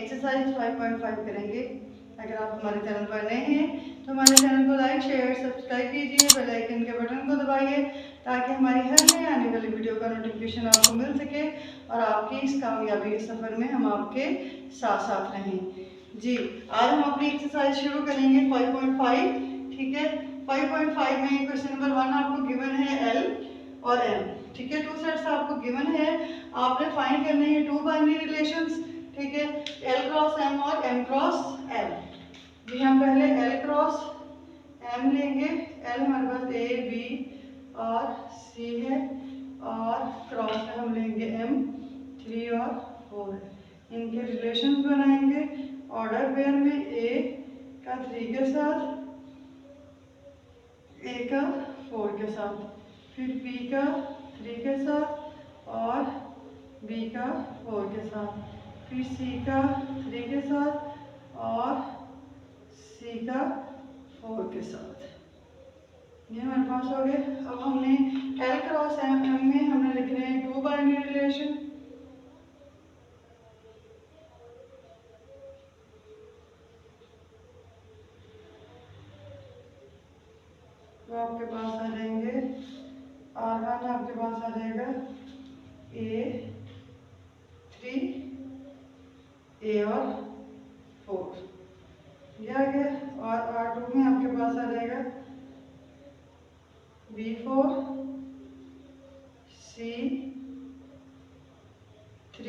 Exercise 5.5 करेंगे। अगर आप हमारे चैनल पर नए हैं तो हमारे चैनल को लाइक शेयर सब्सक्राइब कीजिए, बेल आइकन के बटन को दबाइए ताकि हमारी हर नई आने वाली वीडियो का नोटिफिकेशन आपको मिल सके और आपकी इस कामयाबी के सफ़र में हम आपके साथ साथ रहें। जी, आज हम अपनी एक्सरसाइज शुरू करेंगे 5.5। ठीक है, 5.5 में क्वेश्चन नंबर 1 आपको गिवन है एल और एम। ठीक है, टू सेट्स आपको गिवन है, आपने फाइंड करने हैं टू बाइनरी रिलेशंस। ठीक है, एल क्रॉस एम और एम क्रॉस एल। जी, हम पहले एल क्रॉस एम लेंगे। एल हमारे पास ए बी और सी है और क्रॉस में हम लेंगे एम 3 और 4 है। इनके रिलेशंस बनाएंगे ऑर्डर पेयर में, ए का 3 के साथ, ए का 4 के साथ, फिर बी का 3 के साथ और बी का 4 के साथ, फिर सी का 3 के साथ और सी का 4 के साथ। ये हमारे पास हो गए। अब हमने एल क्रॉस एम में हमने लिख रहे हैं टू बाइनरी रिलेशन। तो आपके पास आ जाएंगे R1, आपके पास आ जाएगा A3 A और 4 ये आ गया। और R2 में आपके पास आ जाएगा B4 C3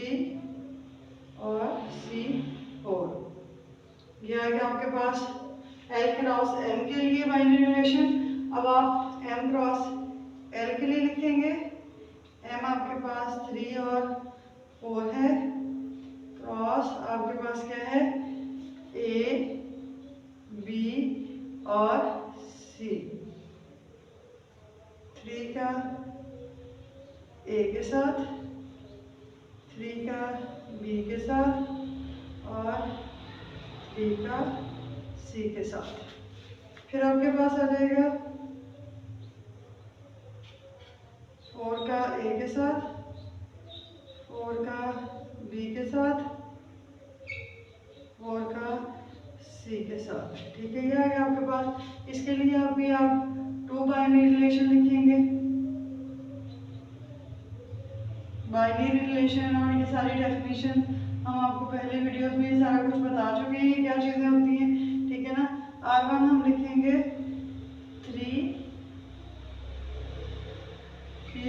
और C4 ये आ गया आपके पास एल क्रॉस एम के लिए बाइनरी रिलेशन। अब आप एम क्रॉस एल के लिए लिखेंगे। एम आपके पास 3 और 4 है, क्रॉस आपके पास क्या है, ए बी और सी। 3 का ए के साथ, 3 का बी के साथ और 3 का सी के साथ। फिर आपके पास आ जाएगा 4 का ए के साथ, 4 का बी के साथ, 4 का सी के साथ। ठीक है, ये आ गया आपके पास। इसके लिए आप टू बाइनरी रिलेशन लिखेंगे। बाइनरी रिलेशन और ये सारी डेफिनेशन हम आपको पहले वीडियोस में सारा कुछ बता चुके हैं, क्या चीज़ें होती हैं। ठीक है ना। R1 हम लिखेंगे 3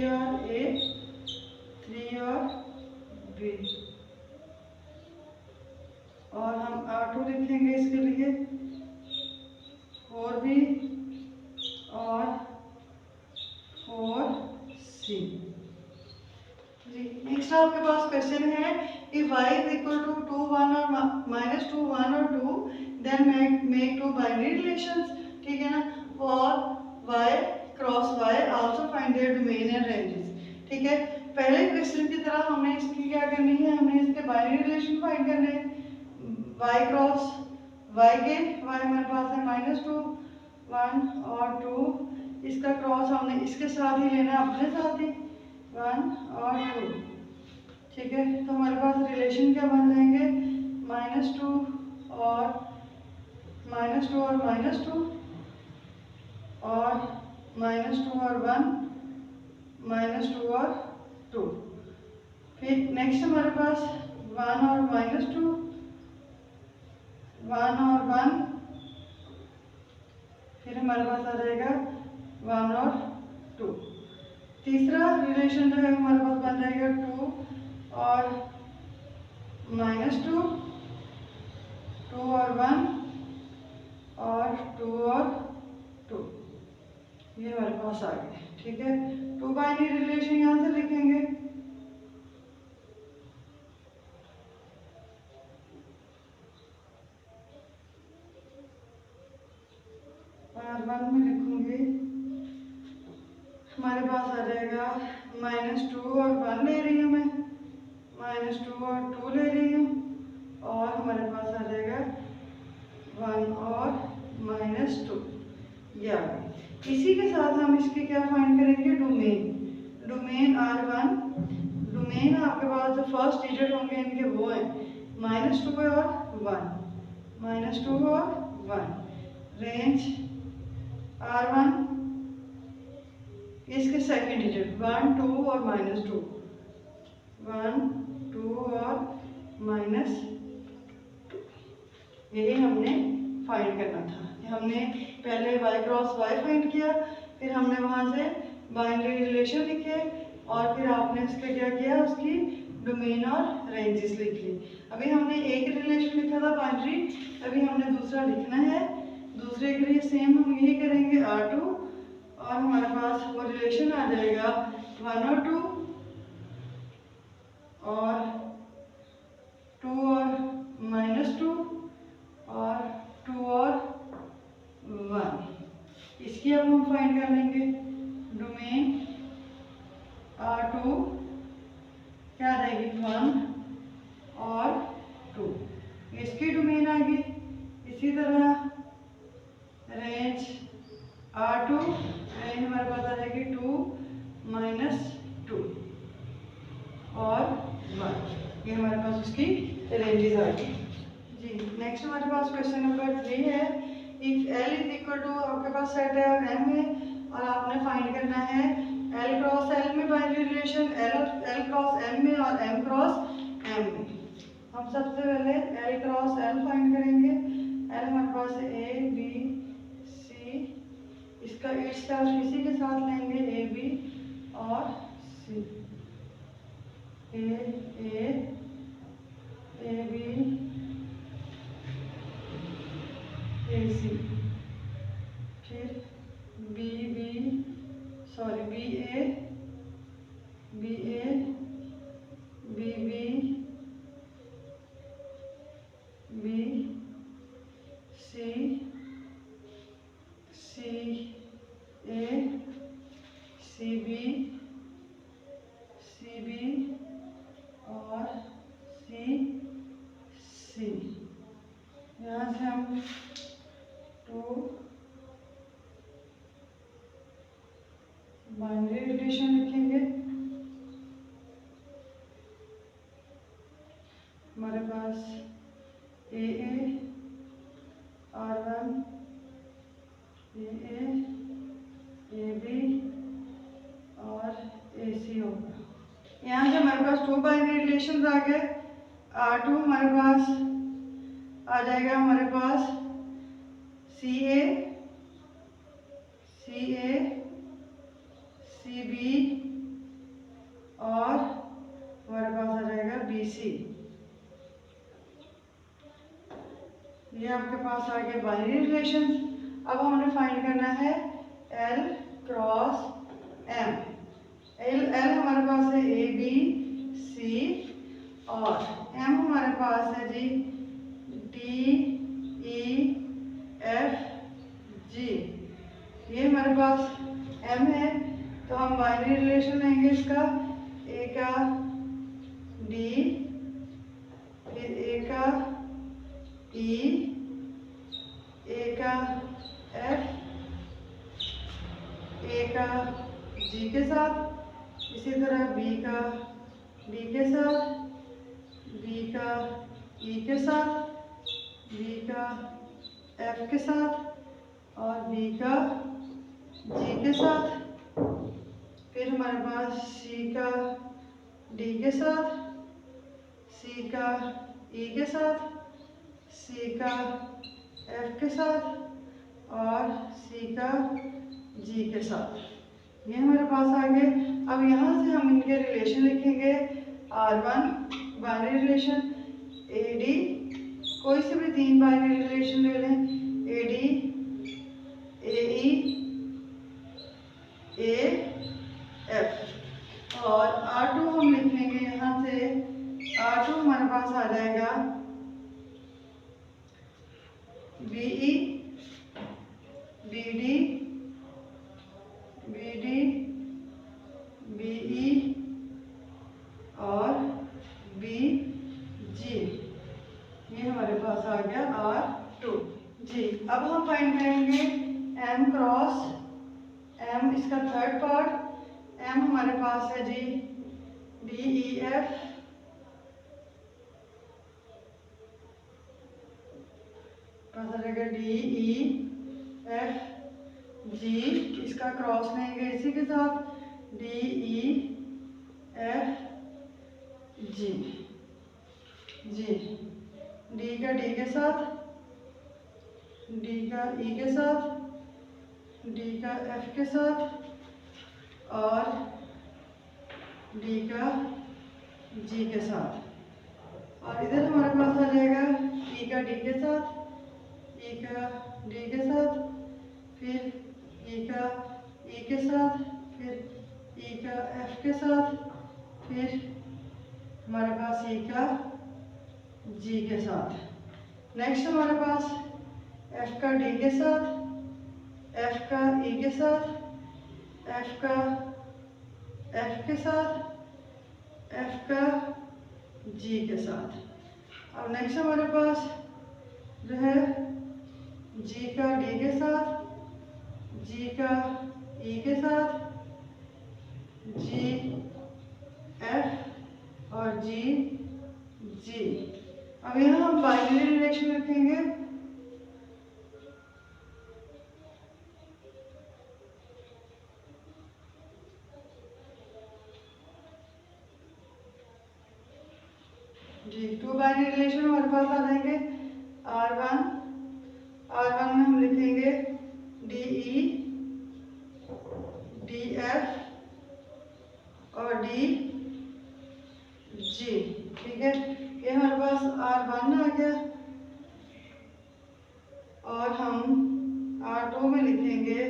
और A, 3 और B। और हम R2 लिखेंगे इसके लिए 4B और 4C। नेक्स्ट आपके पास क्वेश्चन है कि y is equal to 2 1 और minus 2 1 और 2 then make two binary relations। ठीक है ना। और y cross y also find their domain and ranges। ठीक है, पहले क्वेश्चन की तरह हमने इसकी क्या करनी है, हमने इसके बाइनरी रिलेशन फाइंड करने हैं। y क्रॉस y के y हमारे पास है -2 1 और 2, इसका क्रॉस हमने इसके साथ ही लेना है, अपने साथ ही 1 और 2। ठीक है, तो हमारे पास रिलेशन क्या बन जाएंगे, -2 और -2 और -2 और -2 और 1 -2 और 2। फिर नेक्स्ट हमारे पास 1 और -2 1 और 1, फिर हमारे पास आ जाएगा 1 और 2। तीसरा रिलेशन जो है हमारे पास बन जाएगा 2 और -2 2 और 1 और 2 और 2, ये हमारे पास आ गए। ठीक है, टू बाइनरी रिलेशन यहाँ से लिखेंगे। R1 में लिखूंगी, हमारे पास आ जाएगा -2 और 1 ले रही हूँ मैं, -2 और 2 ले रही हूँ और हमारे पास आ जाएगा 1 और -2, ये आ गई। इसी के साथ हम इसके क्या फाइंड करेंगे, डोमेन। डोमेन R1, डोमेन आपके पास जो फर्स्ट डिजिट होंगे इनके वो हैं -2 और 1, -2 और 1, रेंज R1 इसके सेकेंड डिजिट 1 2 और -2, 1 2 और -2, यही हमने फाइंड करना था। हमने पहले y क्रॉस y फाइंड किया, फिर हमने वहाँ से बाइनरी रिलेशन लिखे और फिर आपने उसका क्या किया, उसकी डोमेन और रेंजेस लिख ली। अभी हमने एक रिलेशन लिखा था बाइनरी, अभी हमने दूसरा लिखना है। दूसरे के लिए सेम हम यही करेंगे R2 और हमारे पास वो रिलेशन आ जाएगा 1 और 2 और 2 और -2 और 2 और 1। इसकी अब हम फाइंड कर लेंगे डोमेन R2 क्या आ जाएगी 1 और 2, इसकी डोमेन आ गई। इसी तरह रेंज R2 रेंज हमारे पास आ जाएगी 2 -2 और 1, ये हमारे पास उसकी रेंजेस आ गई जी। नेक्स्ट हमारे पास क्वेश्चन नंबर 3 है। If L is equal to, आपके पास सेट है और M है और आपने फाइंड करना है L क्रॉस L में binary relation, L cross M में और M क्रॉस M में। हम सबसे पहले L क्रॉस L फाइंड करेंगे। L हमारे पास है A B C, इसका इट्स का इसी के साथ लेंगे A B और C, A B A C, फिर B A B C A C B और C। यहाँ से हम 2 बाइनरी रिलेशन लिखेंगे। हमारे पास AA R1 AA AB और AC होगा। यहाँ से हमारे पास 2 बाइनरी रिलेशन आ गए। R2 हमारे पास आ जाएगा, हमारे पास CA CB और हमारे पास आ जाएगा BC। ये आपके पास आ गए बाइनरी रिलेशन। अब हमने फाइंड करना है L क्रॉस M। L हमारे पास है A B C और M हमारे पास है जी D E F G। ये हमारे पास M है, तो हम बाइनरी रिलेशन लेंगे इसका, A का D, फिर A का E, A का F, A का G के साथ, इसी तरह B का D के साथ, B का E के साथ, B का F के साथ और B का G के साथ, फिर हमारे पास C का D के साथ, C का E के साथ, C का F के साथ और C का G के साथ। ये हमारे पास आ गए। अब यहाँ से हम इनके रिलेशन लिखेंगे। R1 बाइनरी रिलेशन, AD, कोई से भी 3 बाइनरी रिलेशन ले लें, AD AE AF और R2 हम लिख लेंगे। यहाँ से R2 हमारे पास आ जाएगा BE BD BE और BG। ये हमारे पास आ गया R2 जी। अब हम फाइंड करेंगे M क्रॉस M, इसका थर्ड पार्ट। M हमारे पास है जी DEF पास आ जाएगा डी ई एफ जी, इसका क्रॉस लेंगे इसी के साथ डी ई एफ जी जी, डी का डी के साथ, डी का ई के साथ, डी का एफ के साथ और डी का जी के साथ। और इधर हमारे पास आ जाएगा ई का डी के साथ, ई का डी के साथ, फिर ई का ई के साथ, फिर ई का एफ के साथ, फिर हमारे पास ई का जी के साथ। नेक्स्ट हमारे पास एफ का डी के साथ, एफ का ई के साथ, एफ का एफ के साथ, एफ का जी के साथ। अब नेक्स्ट हमारे पास जो है जी का डी के साथ, जी का ई के साथ, जी एफ और जी जी। अब यहाँ हम बाइनरी रिलेशन रखेंगे। जी, टू बाइनरी रिलेशन हमारे पास आ जाएंगे। R1 में हम लिखेंगे डी ई डी एफ और डी जी, ठीक है। ये हमारे पास R1 आ गया और हम R2 में लिखेंगे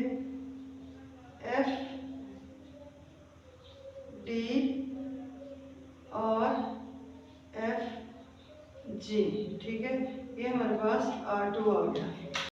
एफ डी और एफ जी, ठीक है। ये हमारे पास R2 आ गया।